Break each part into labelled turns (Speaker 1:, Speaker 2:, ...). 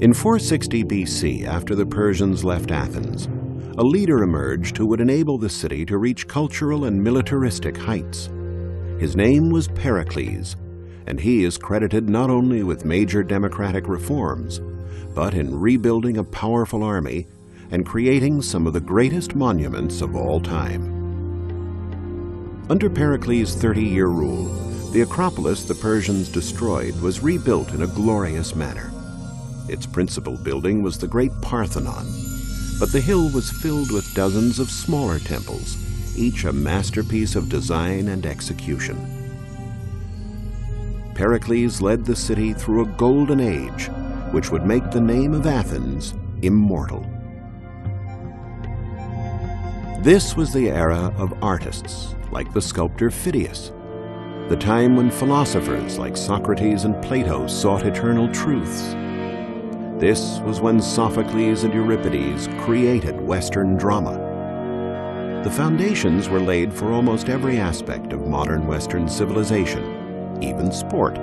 Speaker 1: In 460 BC, after the Persians left Athens, a leader emerged who would enable the city to reach cultural and militaristic heights. His name was Pericles, and he is credited not only with major democratic reforms, but in rebuilding a powerful army and creating some of the greatest monuments of all time. Under Pericles' 30-year rule, the Acropolis the Persians destroyed was rebuilt in a glorious manner. Its principal building was the great Parthenon, but the hill was filled with dozens of smaller temples, each a masterpiece of design and execution. Pericles led the city through a golden age, which would make the name of Athens immortal. This was the era of artists, like the sculptor Phidias, the time when philosophers like Socrates and Plato sought eternal truths. This was when Sophocles and Euripides created Western drama. The foundations were laid for almost every aspect of modern Western civilization, even sport.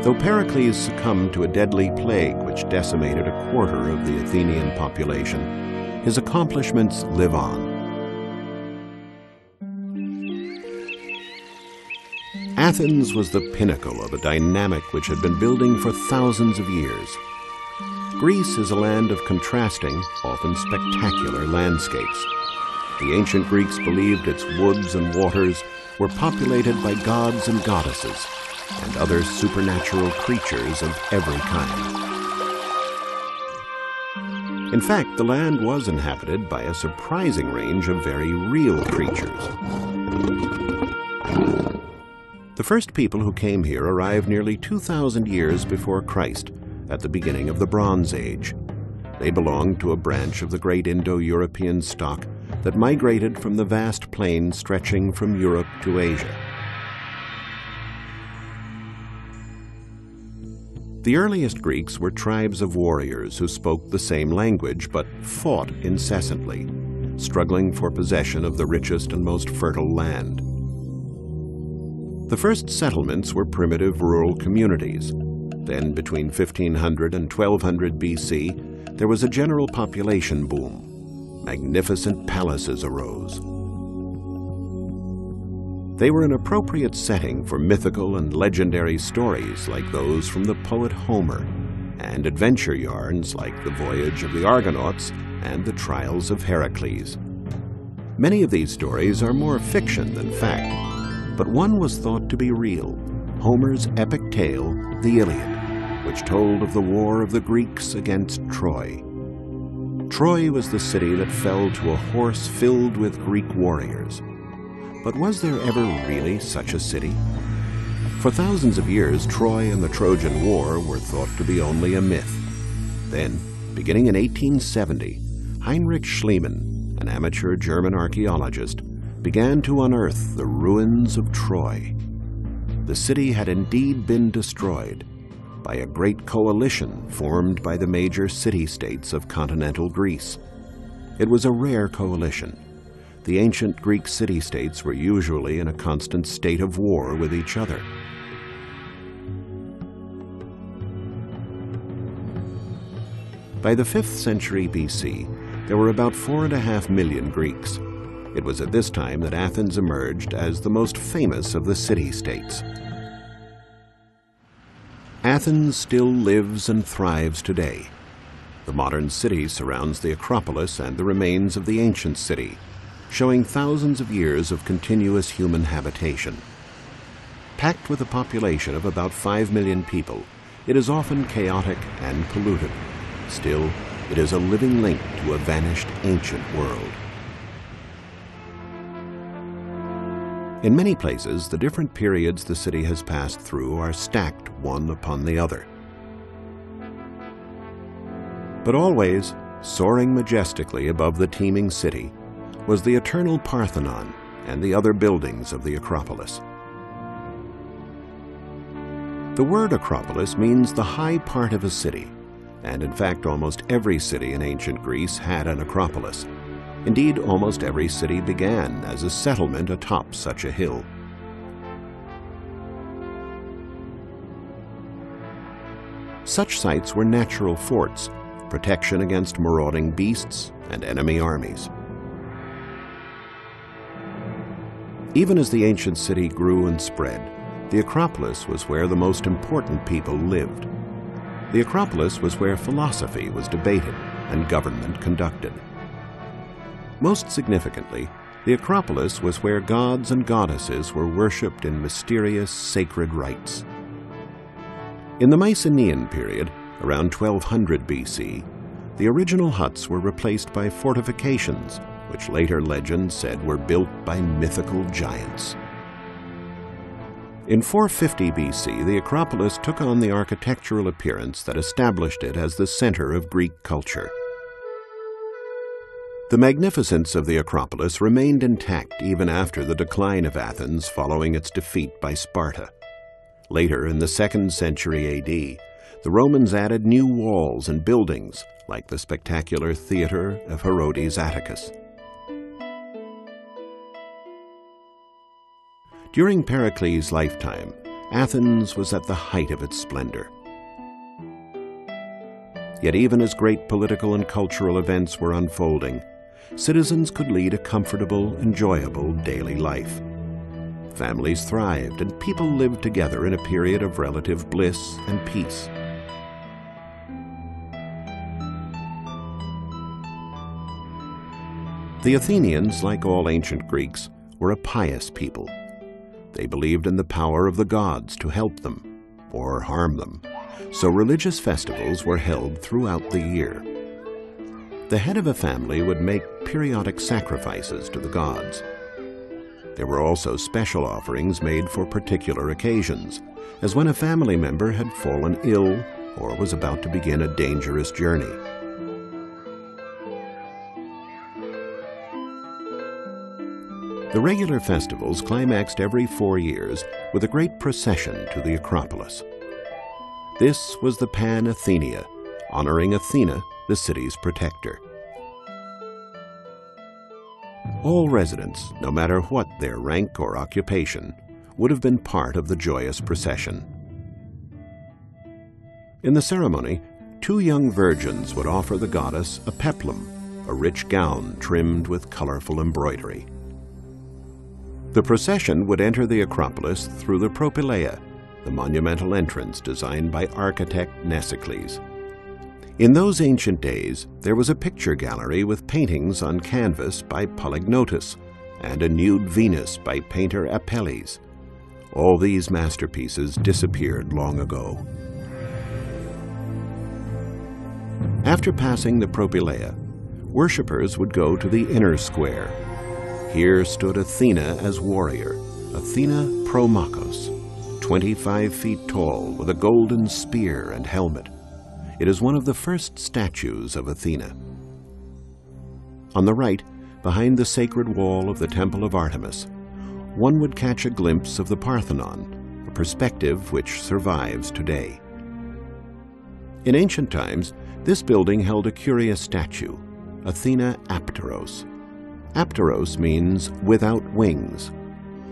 Speaker 1: Though Pericles succumbed to a deadly plague which decimated a quarter of the Athenian population, his accomplishments live on. Athens was the pinnacle of a dynamic which had been building for thousands of years. Greece is a land of contrasting, often spectacular landscapes. The ancient Greeks believed its woods and waters were populated by gods and goddesses and other supernatural creatures of every kind. In fact, the land was inhabited by a surprising range of very real creatures. The first people who came here arrived nearly 2,000 years before Christ, at the beginning of the Bronze Age. They belonged to a branch of the great Indo-European stock that migrated from the vast plains stretching from Europe to Asia. The earliest Greeks were tribes of warriors who spoke the same language but fought incessantly, struggling for possession of the richest and most fertile land. The first settlements were primitive rural communities. Then, between 1500 and 1200 BC, there was a general population boom. Magnificent palaces arose. They were an appropriate setting for mythical and legendary stories like those from the poet Homer, and adventure yarns like the voyage of the Argonauts and the trials of Heracles. Many of these stories are more fiction than fact, but one was thought to be real, Homer's epic tale, the Iliad, which told of the war of the Greeks against Troy. Troy was the city that fell to a horse filled with Greek warriors. But was there ever really such a city? For thousands of years, Troy and the Trojan War were thought to be only a myth. Then, beginning in 1870, Heinrich Schliemann, an amateur German archaeologist, began to unearth the ruins of Troy. The city had indeed been destroyed by a great coalition formed by the major city-states of continental Greece. It was a rare coalition. The ancient Greek city-states were usually in a constant state of war with each other. By the 5th century BC, there were about 4.5 million Greeks. It was at this time that Athens emerged as the most famous of the city-states. Athens still lives and thrives today. The modern city surrounds the Acropolis and the remains of the ancient city, showing thousands of years of continuous human habitation. Packed with a population of about 5 million people, it is often chaotic and polluted. Still, it is a living link to a vanished ancient world. In many places, the different periods the city has passed through are stacked one upon the other. But always, soaring majestically above the teeming city, was the eternal Parthenon and the other buildings of the Acropolis. The word Acropolis means the high part of a city, and in fact almost every city in ancient Greece had an Acropolis. Indeed, almost every city began as a settlement atop such a hill. Such sites were natural forts, protection against marauding beasts and enemy armies. Even as the ancient city grew and spread, the Acropolis was where the most important people lived. The Acropolis was where philosophy was debated and government conducted. Most significantly, the Acropolis was where gods and goddesses were worshipped in mysterious sacred rites. In the Mycenaean period, around 1200 BC, the original huts were replaced by fortifications, which later legends said were built by mythical giants. In 450 BC, the Acropolis took on the architectural appearance that established it as the center of Greek culture. The magnificence of the Acropolis remained intact even after the decline of Athens following its defeat by Sparta. Later, in the 2nd century AD, the Romans added new walls and buildings, like the spectacular theater of Herodes Atticus. During Pericles' lifetime, Athens was at the height of its splendor. Yet even as great political and cultural events were unfolding, citizens could lead a comfortable, enjoyable daily life. Families thrived and people lived together in a period of relative bliss and peace. The Athenians, like all ancient Greeks, were a pious people. They believed in the power of the gods to help them or harm them, so religious festivals were held throughout the year. The head of a family would make periodic sacrifices to the gods. There were also special offerings made for particular occasions, as when a family member had fallen ill or was about to begin a dangerous journey. The regular festivals climaxed every 4 years with a great procession to the Acropolis. This was the Pan-Athenia, honoring Athena, the city's protector. All residents, no matter what their rank or occupation, would have been part of the joyous procession. In the ceremony, 2 young virgins would offer the goddess a peplum, a rich gown trimmed with colorful embroidery. The procession would enter the Acropolis through the propylaea, the monumental entrance designed by architect Pericles. In those ancient days, there was a picture gallery with paintings on canvas by Polygnotus and a nude Venus by painter Apelles. All these masterpieces disappeared long ago. After passing the propylaea, worshippers would go to the inner square. Here stood Athena as warrior, Athena Promachos, 25 feet tall with a golden spear and helmet. It is one of the first statues of Athena. On the right, behind the sacred wall of the Temple of Artemis, one would catch a glimpse of the Parthenon, a perspective which survives today. In ancient times, this building held a curious statue, Athena Apteros. Apteros means without wings.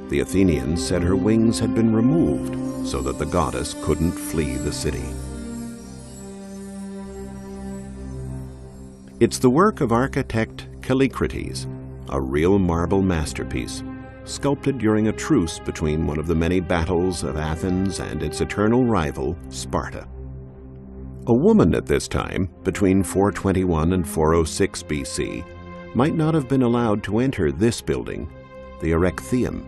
Speaker 1: The Athenians said her wings had been removed so that the goddess couldn't flee the city. It's the work of architect Pericles, a real marble masterpiece, sculpted during a truce between one of the many battles of Athens and its eternal rival, Sparta. A woman at this time, between 421 and 406 BC, might not have been allowed to enter this building, the Erechtheum,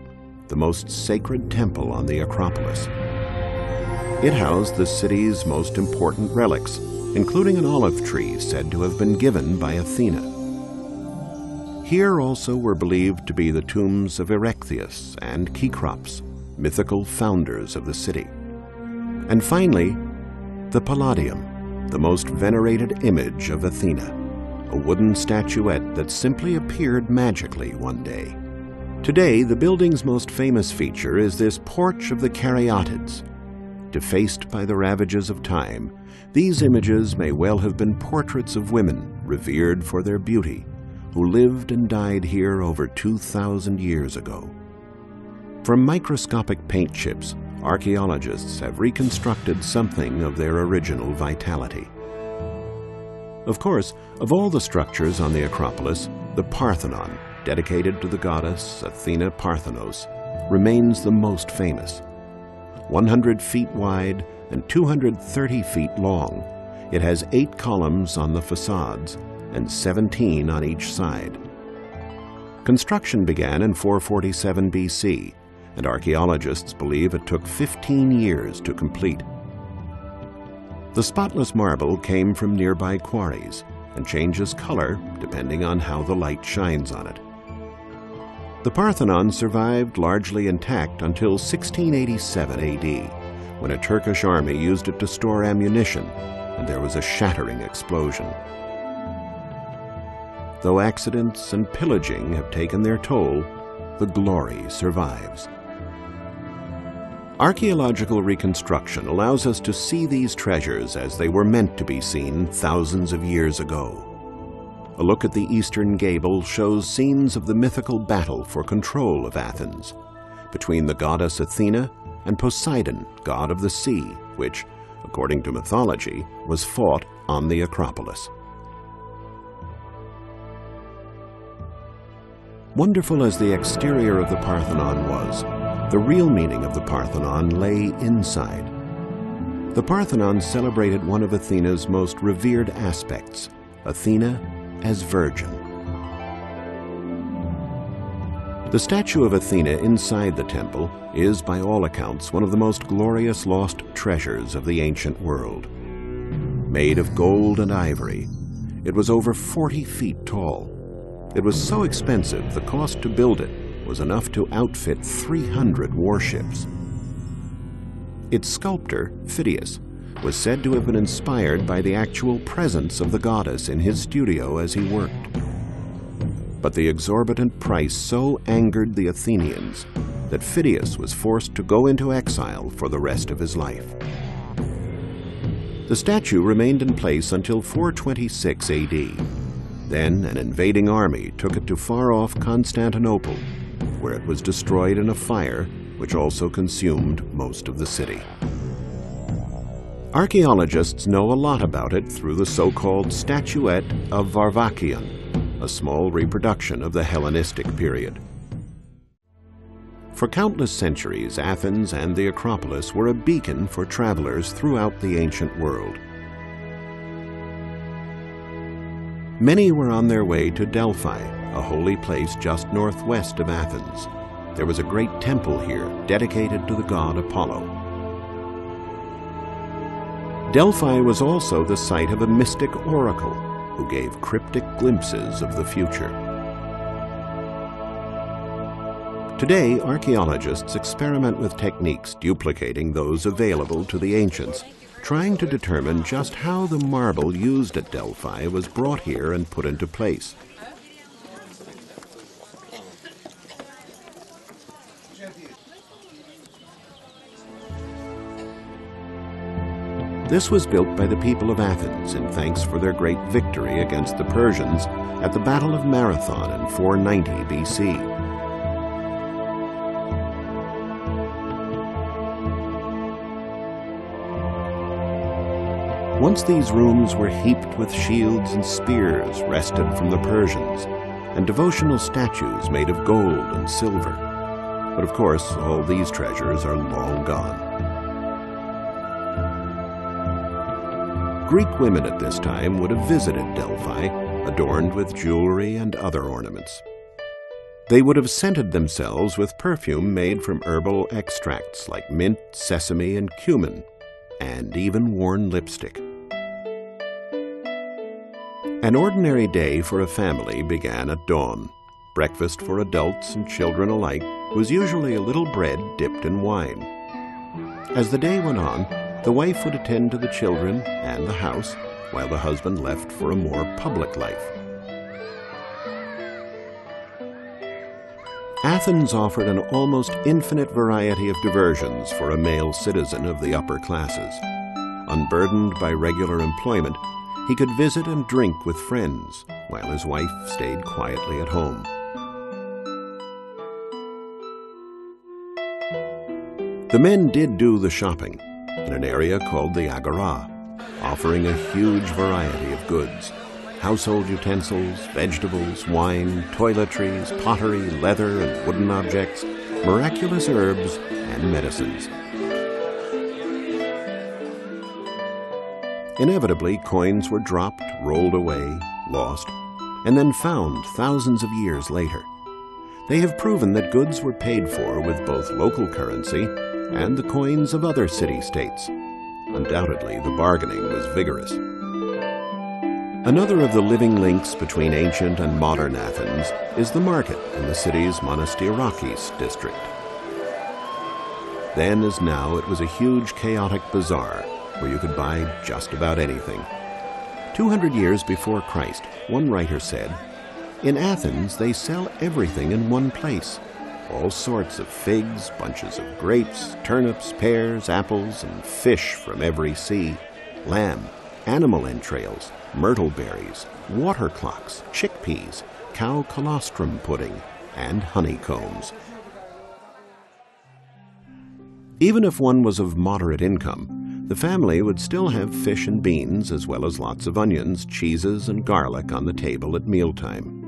Speaker 1: the most sacred temple on the Acropolis. It housed the city's most important relics, including an olive tree said to have been given by Athena. Here also were believed to be the tombs of Erechtheus and Cecrops, mythical founders of the city. And finally, the Palladium, the most venerated image of Athena, a wooden statuette that simply appeared magically one day. Today, the building's most famous feature is this porch of the Caryatids. Defaced by the ravages of time, these images may well have been portraits of women revered for their beauty, who lived and died here over 2,000 years ago. From microscopic paint chips, archaeologists have reconstructed something of their original vitality. Of course, of all the structures on the Acropolis, the Parthenon, dedicated to the goddess Athena Parthenos, remains the most famous. 100 feet wide and 230 feet long, it has 8 columns on the facades and 17 on each side. Construction began in 447 BC, and archaeologists believe it took 15 years to complete. The spotless marble came from nearby quarries and changes color depending on how the light shines on it. The Parthenon survived largely intact until 1687 AD, when a Turkish army used it to store ammunition, and there was a shattering explosion. Though accidents and pillaging have taken their toll, the glory survives. Archaeological reconstruction allows us to see these treasures as they were meant to be seen thousands of years ago. A look at the eastern gable shows scenes of the mythical battle for control of Athens, between the goddess Athena and Poseidon, god of the sea, which, according to mythology, was fought on the Acropolis. Wonderful as the exterior of the Parthenon was, the real meaning of the Parthenon lay inside. The Parthenon celebrated one of Athena's most revered aspects, Athena as virgin. The statue of Athena inside the temple is, by all accounts, one of the most glorious lost treasures of the ancient world. Made of gold and ivory, it was over 40 feet tall. It was so expensive, the cost to build it was enough to outfit 300 warships. Its sculptor, Phidias, was said to have been inspired by the actual presence of the goddess in his studio as he worked. But the exorbitant price so angered the Athenians that Phidias was forced to go into exile for the rest of his life. The statue remained in place until 426 AD. Then an invading army took it to far-off Constantinople, where it was destroyed in a fire which also consumed most of the city. Archaeologists know a lot about it through the so-called statuette of Varvakion, a small reproduction of the Hellenistic period. For countless centuries, Athens and the Acropolis were a beacon for travelers throughout the ancient world. Many were on their way to Delphi, a holy place just northwest of Athens. There was a great temple here dedicated to the god Apollo. Delphi was also the site of a mystic oracle who gave cryptic glimpses of the future. Today, archaeologists experiment with techniques duplicating those available to the ancients, trying to determine just how the marble used at Delphi was brought here and put into place. This was built by the people of Athens in thanks for their great victory against the Persians at the Battle of Marathon in 490 BC. Once these rooms were heaped with shields and spears wrested from the Persians, and devotional statues made of gold and silver. But of course, all these treasures are long gone. Greek women at this time would have visited Delphi, adorned with jewelry and other ornaments. They would have scented themselves with perfume made from herbal extracts like mint, sesame, and cumin, and even worn lipstick. An ordinary day for a family began at dawn. Breakfast for adults and children alike was usually a little bread dipped in wine. As the day went on, the wife would attend to the children and the house, while the husband left for a more public life. Athens offered an almost infinite variety of diversions for a male citizen of the upper classes. Unburdened by regular employment, he could visit and drink with friends, while his wife stayed quietly at home. The men did do the shopping in an area called the Agora, offering a huge variety of goods: household utensils, vegetables, wine, toiletries, pottery, leather and wooden objects, miraculous herbs, and medicines. Inevitably, coins were dropped, rolled away, lost, and then found thousands of years later. They have proven that goods were paid for with both local currency and the coins of other city-states. Undoubtedly, the bargaining was vigorous. Another of the living links between ancient and modern Athens is the market in the city's Monastiraki district. Then as now, it was a huge chaotic bazaar where you could buy just about anything. 200 years before Christ, one writer said, "In Athens they sell everything in one place. All sorts of figs, bunches of grapes, turnips, pears, apples, and fish from every sea, lamb, animal entrails, myrtle berries, water clocks, chickpeas, cow colostrum pudding, and honeycombs." Even if one was of moderate income, the family would still have fish and beans, as well as lots of onions, cheeses, and garlic on the table at mealtime.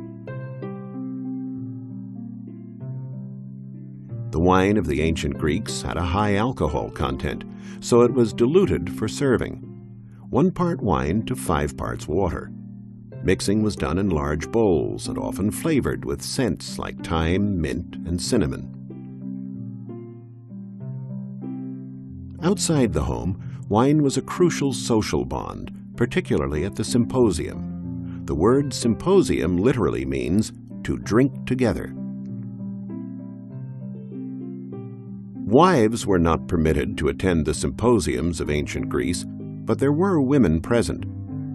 Speaker 1: The wine of the ancient Greeks had a high alcohol content, so it was diluted for serving. 1 part wine to 5 parts water. Mixing was done in large bowls and often flavored with scents like thyme, mint, and cinnamon. Outside the home, wine was a crucial social bond, particularly at the symposium. The word symposium literally means to drink together. Wives were not permitted to attend the symposiums of ancient Greece, but there were women present.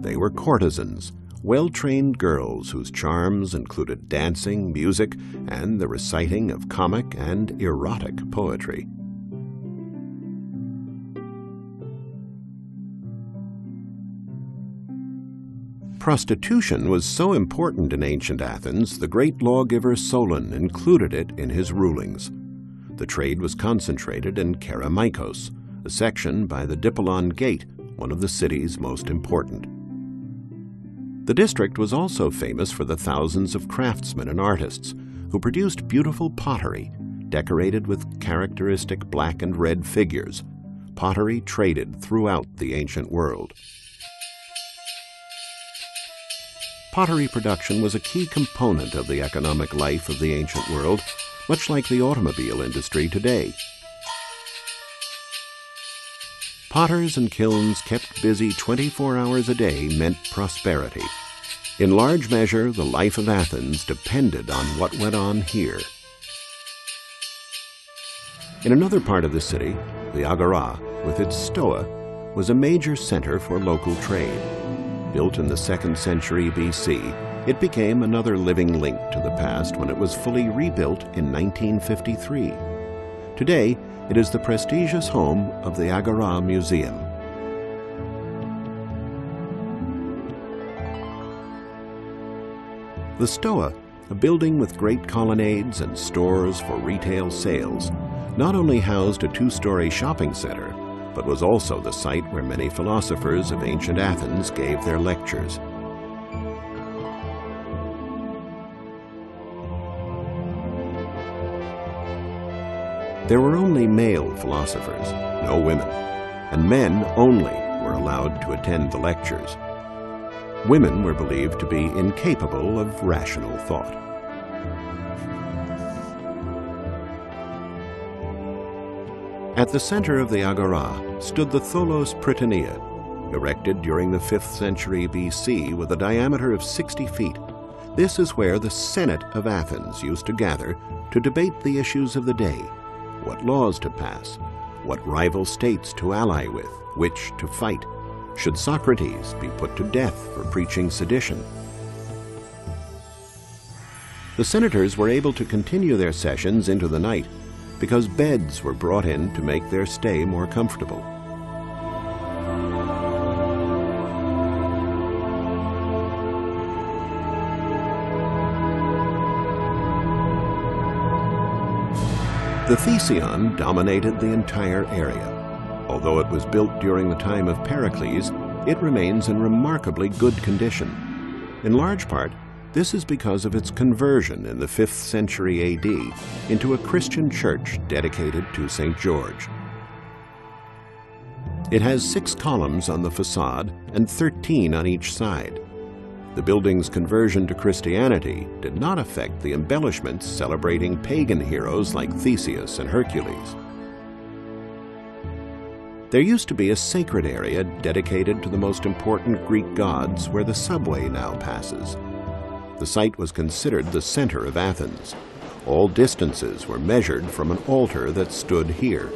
Speaker 1: They were courtesans, well-trained girls whose charms included dancing, music, and the reciting of comic and erotic poetry. Prostitution was so important in ancient Athens, the great lawgiver Solon included it in his rulings. The trade was concentrated in Kerameikos, a section by the Dipollon Gate, one of the city's most important. The district was also famous for the thousands of craftsmen and artists who produced beautiful pottery, decorated with characteristic black and red figures, pottery traded throughout the ancient world. Pottery production was a key component of the economic life of the ancient world, much like the automobile industry today. Potters and kilns kept busy 24 hours a day meant prosperity. In large measure, the life of Athens depended on what went on here. In another part of the city, the Agora, with its stoa, was a major center for local trade. Built in the 2nd century BC, it became another living link to the past when it was fully rebuilt in 1953. Today, it is the prestigious home of the Agora Museum. The stoa, a building with great colonnades and stores for retail sales, not only housed a 2-story shopping center, but was also the site where many philosophers of ancient Athens gave their lectures. There were only male philosophers, no women, and men only were allowed to attend the lectures. Women were believed to be incapable of rational thought. At the center of the Agora stood the Tholos Prytanea, erected during the 5th century BC with a diameter of 60 feet. This is where the Senate of Athens used to gather to debate the issues of the day, what laws to pass, what rival states to ally with, which to fight. Should Socrates be put to death for preaching sedition? The senators were able to continue their sessions into the night because beds were brought in to make their stay more comfortable. The The Thesion dominated the entire area. Although it was built during the time of Pericles, it remains in remarkably good condition. In large part, this is because of its conversion in the 5th century AD into a Christian church dedicated to St. George. It has 6 columns on the facade and 13 on each side. The building's conversion to Christianity did not affect the embellishments celebrating pagan heroes like Theseus and Hercules. There used to be a sacred area dedicated to the most important Greek gods where the subway now passes. The site was considered the center of Athens. All distances were measured from an altar that stood here.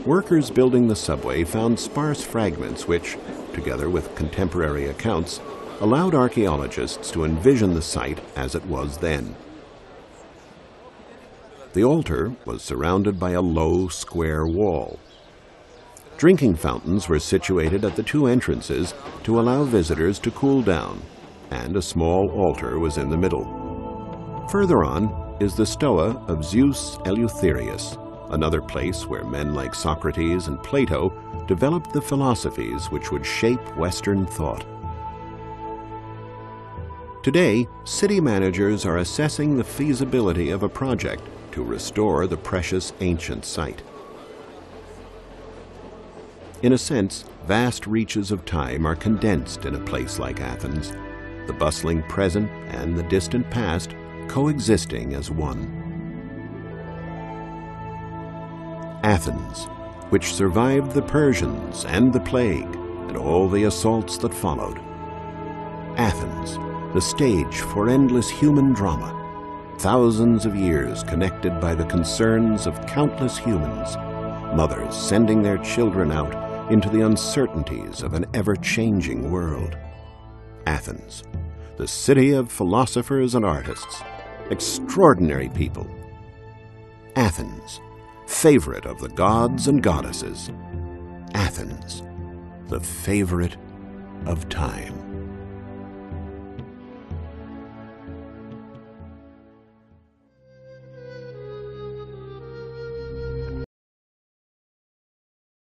Speaker 1: Workers building the subway found sparse fragments which, together with contemporary accounts, allowed archaeologists to envision the site as it was then. The altar was surrounded by a low, square wall. Drinking fountains were situated at the 2 entrances to allow visitors to cool down, and a small altar was in the middle. Further on is the Stoa of Zeus Eleutherius, another place where men like Socrates and Plato developed the philosophies which would shape Western thought. Today, city managers are assessing the feasibility of a project to restore the precious ancient site. In a sense, vast reaches of time are condensed in a place like Athens, the bustling present and the distant past coexisting as one. Athens, which survived the Persians and the plague and all the assaults that followed. Athens, the stage for endless human drama, thousands of years connected by the concerns of countless humans, mothers sending their children out into the uncertainties of an ever-changing world. Athens, the city of philosophers and artists, extraordinary people. Athens, favorite of the gods and goddesses. Athens, the favorite of time.